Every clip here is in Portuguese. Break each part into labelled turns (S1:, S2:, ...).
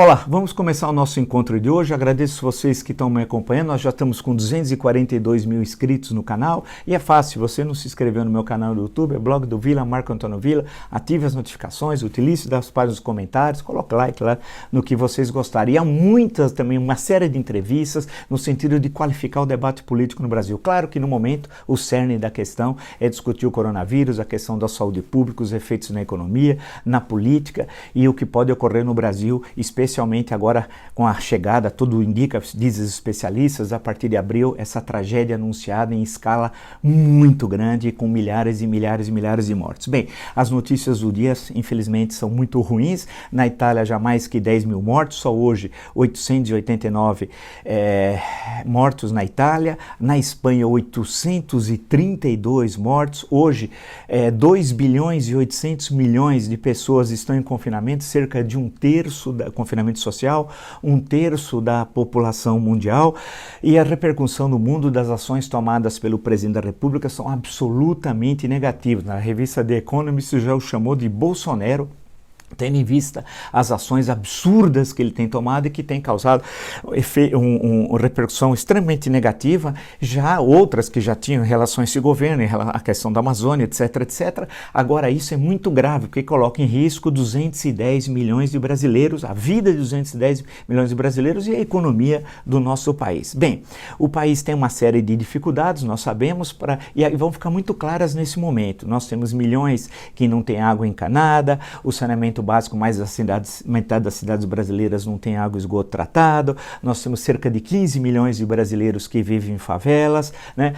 S1: Olá, vamos começar o nosso encontro de hoje. Agradeço vocês que estão me acompanhando. Nós já estamos com 242 mil inscritos no canal e é fácil, você não se inscreveu no meu canal do YouTube, é blog do Vila, Marco Antônio Vila, ative as notificações, utilize das páginas dos comentários, coloque like lá no que vocês gostarem. E há muitas também, uma série de entrevistas no sentido de qualificar o debate político no Brasil. Claro que no momento o cerne da questão é discutir o coronavírus, a questão da saúde pública, os efeitos na economia, na política e o que pode ocorrer no Brasil, especialmente agora com a chegada, tudo indica, dizem os especialistas, a partir de abril, essa tragédia anunciada em escala muito grande, com milhares e milhares e milhares de mortes. Bem, as notícias do dia, infelizmente, são muito ruins. Na Itália, já mais que 10 mil mortos, só hoje 889 mortos na Itália. Na Espanha, 832 mortos. Hoje, 2 bilhões e 800 milhões de pessoas estão em confinamento, cerca de um terço da confinamento social, um terço da população mundial, e a repercussão no mundo das ações tomadas pelo presidente da República são absolutamente negativas. Na revista The Economist já o chamou de Bolsonaro, tendo em vista as ações absurdas que ele tem tomado e que tem causado uma repercussão extremamente negativa, já outras que já tinham relação a esse governo, a questão da Amazônia, etc, etc. Agora isso é muito grave, porque coloca em risco 210 milhões de brasileiros, a vida de 210 milhões de brasileiros e a economia do nosso país. Bem, o país tem uma série de dificuldades, nós sabemos, e vão ficar muito claras nesse momento. Nós temos milhões que não têm água encanada, o saneamento básico, metade das cidades brasileiras não tem água e esgoto tratado, nós temos cerca de 15 milhões de brasileiros que vivem em favelas, né?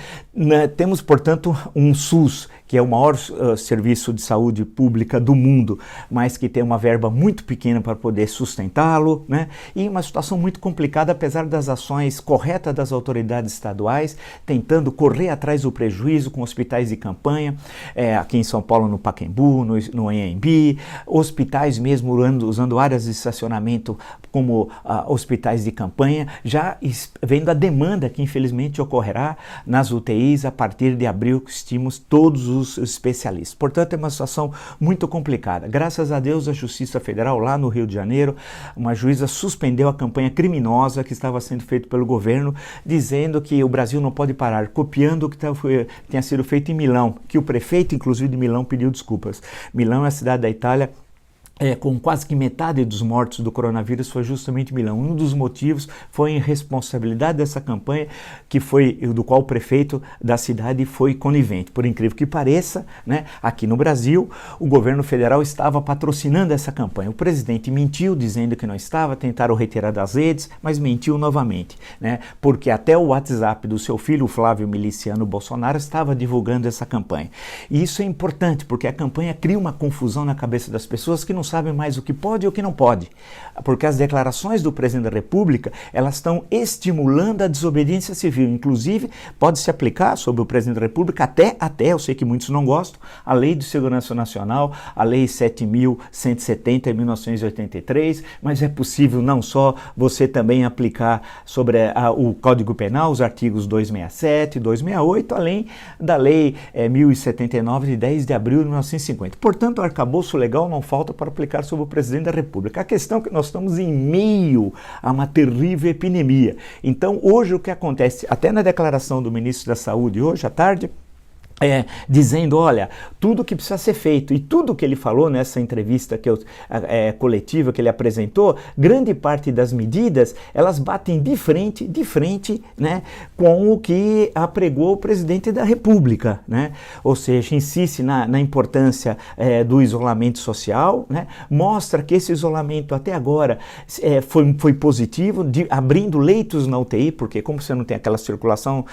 S1: Temos, portanto, um SUS, que é o maior serviço de saúde pública do mundo, mas que tem uma verba muito pequena para poder sustentá-lo, né? E uma situação muito complicada, apesar das ações corretas das autoridades estaduais, tentando correr atrás do prejuízo com hospitais de campanha, aqui em São Paulo, no Pacaembu, no Anhembi, hospitais mesmo usando áreas de estacionamento como hospitais de campanha, já vendo a demanda que infelizmente ocorrerá nas UTIs a partir de abril, que estimamos todos os especialistas. Portanto, é uma situação muito complicada. Graças a Deus, a Justiça Federal, lá no Rio de Janeiro, uma juíza suspendeu a campanha criminosa que estava sendo feita pelo governo, dizendo que o Brasil não pode parar, copiando o que tinha sido feito em Milão, que o prefeito, inclusive, de Milão pediu desculpas. Milão é a cidade da Itália com quase que metade dos mortos do coronavírus foi justamente Milão. Um dos motivos foi a irresponsabilidade dessa campanha, do qual o prefeito da cidade foi conivente. Por incrível que pareça, né, aqui no Brasil, o governo federal estava patrocinando essa campanha. O presidente mentiu dizendo que não estava, tentaram retirar das redes, mas mentiu novamente, né, porque até o WhatsApp do seu filho, Flávio Miliciano Bolsonaro, estava divulgando essa campanha. E isso é importante, porque a campanha cria uma confusão na cabeça das pessoas que não sabem mais o que pode e o que não pode, porque as declarações do presidente da República, elas estão estimulando a desobediência civil, inclusive pode se aplicar sobre o presidente da República até, eu sei que muitos não gostam, a Lei de Segurança Nacional, a Lei 7.170 de 1983, mas é possível não só você também aplicar sobre o Código Penal, os artigos 267, 268, além da Lei 1079 de 10 de abril de 1950. Portanto, o arcabouço legal não falta para aplicar sobre o presidente da República. A questão é que nós estamos em meio a uma terrível epidemia. Então, hoje o que acontece, até na declaração do ministro da Saúde, hoje à tarde, dizendo, olha, tudo que precisa ser feito, e tudo que ele falou nessa entrevista coletiva que ele apresentou, grande parte das medidas, elas batem de frente, né, com o que apregou o presidente da República, né? Ou seja, insiste na importância do isolamento social, né? Mostra que esse isolamento até agora foi positivo, abrindo leitos na UTI, porque como você não tem aquela circulação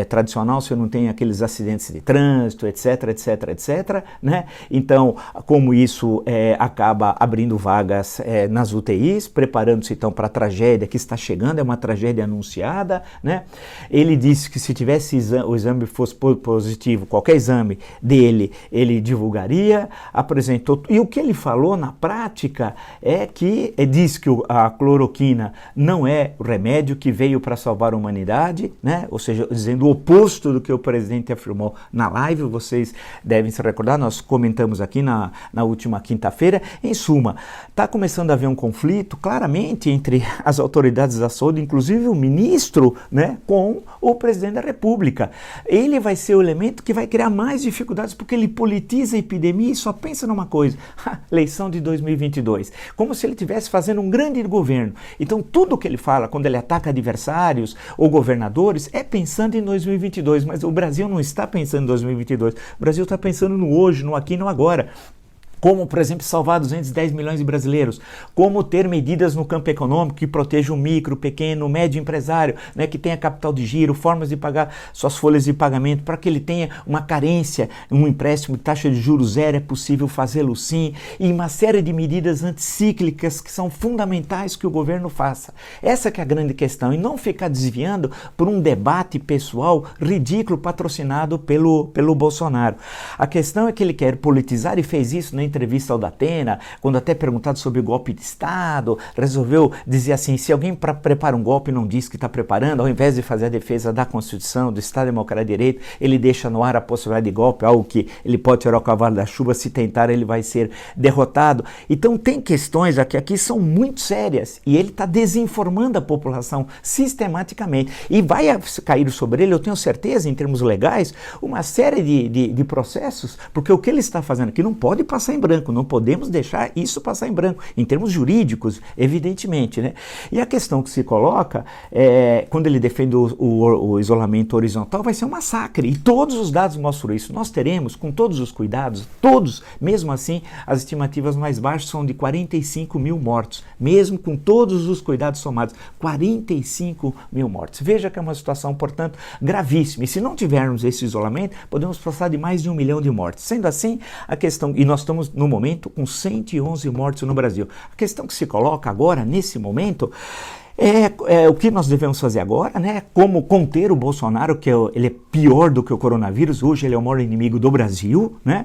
S1: tradicional, você não tem aqueles acidentes de trânsito, etc, etc, etc, né? Então, como isso acaba abrindo vagas nas UTIs, preparando-se então para a tragédia que está chegando, é uma tragédia anunciada, né? Ele disse que se tivesse o exame fosse positivo, qualquer exame dele, ele divulgaria, apresentou, e o que ele falou na prática é que diz que a cloroquina não é o remédio que veio para salvar a humanidade, né? Ou seja, dizendo o oposto do que o presidente afirmou na live, vocês devem se recordar, nós comentamos aqui na última quinta-feira. Em suma, está começando a haver um conflito claramente entre as autoridades da saúde, inclusive o ministro, né, com o presidente da República. Ele vai ser o elemento que vai criar mais dificuldades, porque ele politiza a epidemia e só pensa numa coisa: eleição de 2022. Como se ele estivesse fazendo um grande governo. Então, tudo que ele fala, quando ele ataca adversários ou governadores, é pensando em 2022. Mas o Brasil não está pensando em 2022. O Brasil está pensando no hoje, no aqui e no agora. Como, por exemplo, salvar 210 milhões de brasileiros, como ter medidas no campo econômico que protejam o micro, pequeno, médio empresário, né, que tenha capital de giro, formas de pagar suas folhas de pagamento, para que ele tenha uma carência, um empréstimo de taxa de juros zero, é possível fazê-lo sim, e uma série de medidas anticíclicas que são fundamentais que o governo faça. Essa que é a grande questão, e não ficar desviando por um debate pessoal ridículo patrocinado pelo Bolsonaro. A questão é que ele quer politizar e fez isso na entrevista ao Datena, quando até perguntado sobre o golpe de Estado, resolveu dizer assim: se alguém prepara um golpe e não diz que está preparando, ao invés de fazer a defesa da Constituição, do Estado Democrático de Direito, ele deixa no ar a possibilidade de golpe, algo que ele pode tirar o cavalo da chuva, se tentar ele vai ser derrotado. Então tem questões aqui são muito sérias, e ele está desinformando a população sistematicamente, e vai cair sobre ele, eu tenho certeza, em termos legais, uma série de processos, porque o que ele está fazendo aqui não pode passar em branco, não podemos deixar isso passar em branco, em termos jurídicos, evidentemente, né? E a questão que se coloca, quando ele defende o isolamento horizontal, vai ser um massacre, e todos os dados mostram isso. Nós teremos, com todos os cuidados, todos, mesmo assim, as estimativas mais baixas são de 45 mil mortos, mesmo com todos os cuidados somados, 45 mil mortos. Veja que é uma situação, portanto, gravíssima, e se não tivermos esse isolamento, podemos passar de mais de 1 milhão de mortes. Sendo assim, a questão, e nós estamos no momento com 111 mortes no Brasil. A questão que se coloca agora, nesse momento, o que nós devemos fazer agora, né? Como conter o Bolsonaro, que ele é pior do que o coronavírus, hoje ele é o maior inimigo do Brasil, né?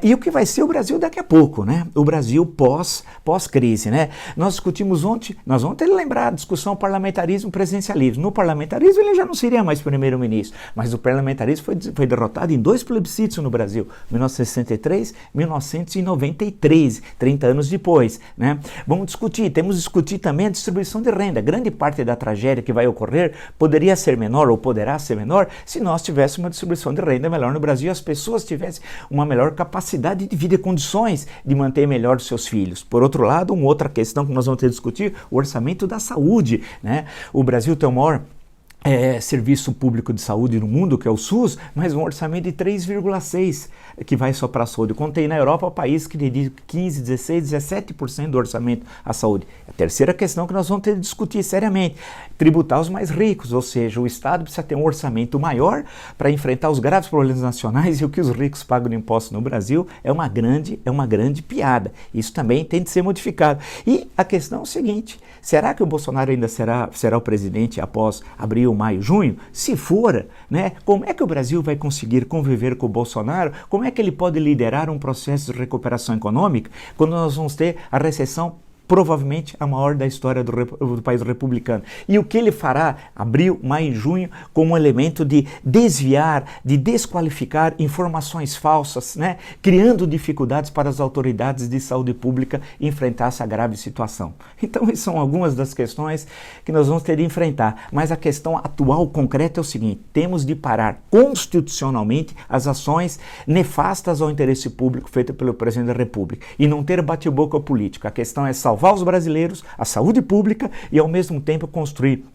S1: E o que vai ser o Brasil daqui a pouco, né? O Brasil pós-crise, né? Nós discutimos ontem, nós vamos ter que lembrar a discussão parlamentarismo e presidencialismo. No parlamentarismo ele já não seria mais primeiro-ministro, mas o parlamentarismo foi derrotado em 2 plebiscitos no Brasil, 1963 e 1993, 30 anos depois, né? Vamos discutir, temos que discutir também a distribuição de renda. Grande parte da tragédia que vai ocorrer poderia ser menor ou poderá ser menor se nós tivéssemos uma distribuição de renda melhor no Brasil e as pessoas tivessem uma melhor capacidade de vida e condições de manter melhor os seus filhos. Por outro lado, uma outra questão que nós vamos ter que discutir, o orçamento da saúde, né? O Brasil tem o maior serviço público de saúde no mundo, que é o SUS, mas um orçamento de 3,6% que vai só para a saúde. Contei na Europa, país que dedica 15, 16, 17% do orçamento à saúde. A terceira questão que nós vamos ter que discutir seriamente, tributar os mais ricos, ou seja, o Estado precisa ter um orçamento maior para enfrentar os graves problemas nacionais, e o que os ricos pagam de impostos no Brasil é uma grande piada. Isso também tem de ser modificado. E a questão é o seguinte: será que o Bolsonaro ainda será o presidente após abril, maio, junho? Se for, né, como é que o Brasil vai conseguir conviver com o Bolsonaro? Como é que ele pode liderar um processo de recuperação econômica quando nós vamos ter a recessão provavelmente a maior da história do país republicano? E o que ele fará abril, maio e junho como um elemento de desviar, de desqualificar informações falsas, né? Criando dificuldades para as autoridades de saúde pública enfrentar essa grave situação. Então, essas são algumas das questões que nós vamos ter de enfrentar. Mas a questão atual, concreta, é o seguinte: temos de parar constitucionalmente as ações nefastas ao interesse público feitas pelo presidente da República e não ter bate-boca político. A questão é salvar os brasileiros, a saúde pública e, ao mesmo tempo, construir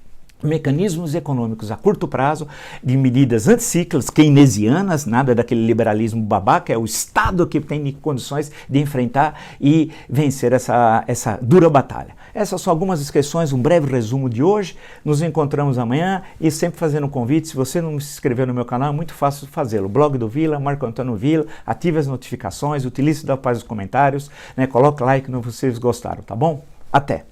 S1: mecanismos econômicos a curto prazo, de medidas anticíclicas, keynesianas, nada daquele liberalismo babaca, é o Estado que tem condições de enfrentar e vencer essa dura batalha. Essas são algumas das questões, um breve resumo de hoje. Nos encontramos amanhã e sempre fazendo um convite: se você não se inscreveu no meu canal, é muito fácil fazê-lo. Blog do Vila, Marco Antônio Vila, ative as notificações, utilize da paz dos comentários, né? Coloque like no que vocês gostaram, tá bom? Até!